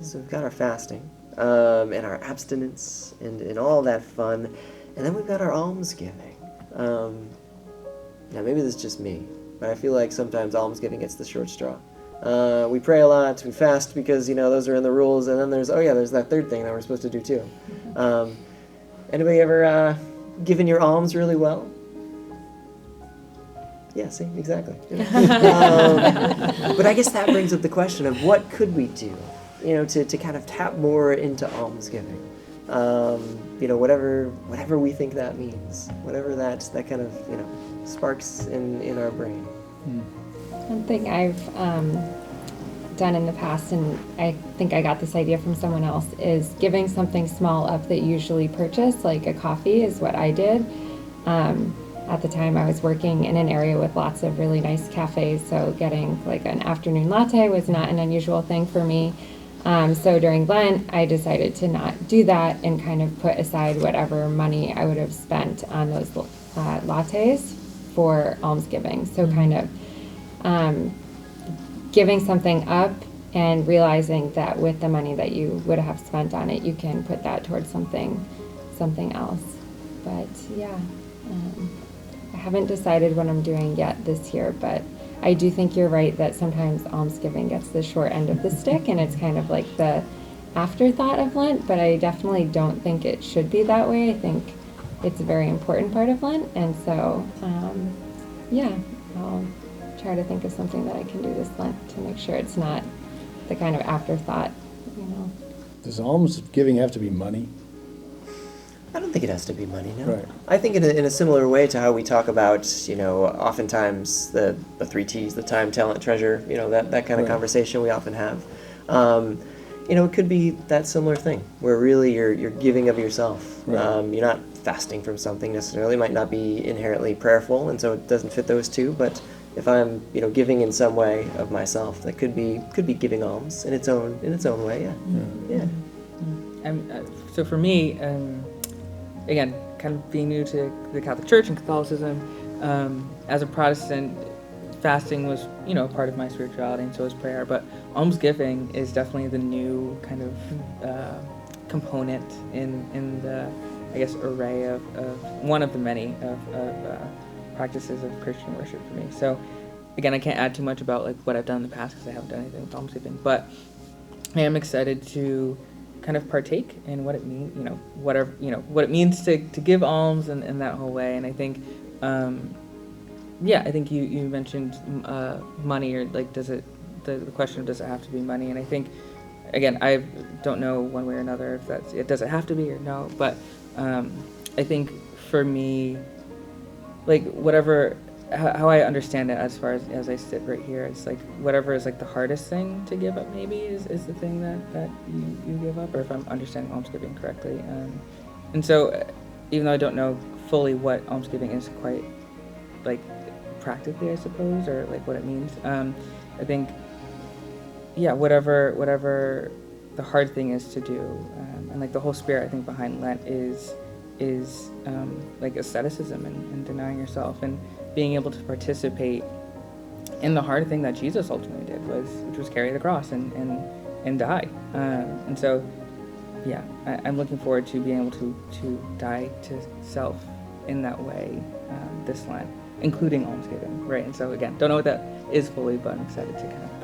So we've got our fasting, and our abstinence, and all that fun, and then we've got our almsgiving. Now maybe this is just me, but I feel like sometimes almsgiving gets the short straw. We pray a lot, we fast because, those are in the rules, and then there's that third thing that we're supposed to do too. Anybody ever given your alms really well? Yeah, see, exactly. But I guess that brings up the question of what could we do, to kind of tap more into almsgiving. Whatever we think that means, whatever that kind of, sparks in our brain. One thing I've done in the past, and I think I got this idea from someone else, is giving something small up that you usually purchase, like a coffee is what I did. At the time I was working in an area with lots of really nice cafes, so getting like an afternoon latte was not an unusual thing for me. So during Lent, I decided to not do that and kind of put aside whatever money I would have spent on those lattes for almsgiving. So kind of giving something up and realizing that with the money that you would have spent on it, you can put that towards something else. But yeah, I haven't decided what I'm doing yet this year, but I do think you're right that sometimes almsgiving gets the short end of the stick, and it's kind of like the afterthought of Lent, but I definitely don't think it should be that way. I think it's a very important part of Lent, and so, I'll try to think of something that I can do this Lent to make sure it's not the kind of afterthought, Does almsgiving have to be money? I don't think it has to be money, no. Right. I think in a similar way to how we talk about, oftentimes the three T's, the time, talent, treasure, that kind of conversation we often have. It could be that similar thing where really you're giving of yourself. Right. You're not fasting from something necessarily. It might not be inherently prayerful, and so it doesn't fit those two. But if I'm, giving in some way of myself, that could be giving alms in its own way. Yeah. So for me, again, kind of being new to the Catholic Church and Catholicism, as a Protestant, fasting was, a part of my spirituality, and so was prayer. But almsgiving is definitely the new kind of component in the, I guess, array of one of the many of practices of Christian worship for me. So, again, I can't add too much about like what I've done in the past because I haven't done anything with almsgiving. But I am excited to kind of partake in what it means, what it means to give alms and that whole way. And I think, I think you mentioned money, or like, the question of does it have to be money? And I think, again, I don't know one way or another if does it have to be or no, but I think for me, like whatever, how I understand it as far as I sit right here, it's like whatever is like the hardest thing to give up maybe is the thing that you give up, or if I'm understanding almsgiving correctly. And so even though I don't know fully what almsgiving is quite like practically, I suppose, or like what it means, I think, whatever the hard thing is to do, and like the whole spirit I think behind Lent is like asceticism and denying yourself and being able to participate in the hard thing that Jesus ultimately did, which was carry the cross and die. And so, I'm looking forward to being able to die to self in that way this Lent, including almsgiving, right? And so again, don't know what that is fully, but I'm excited to kind of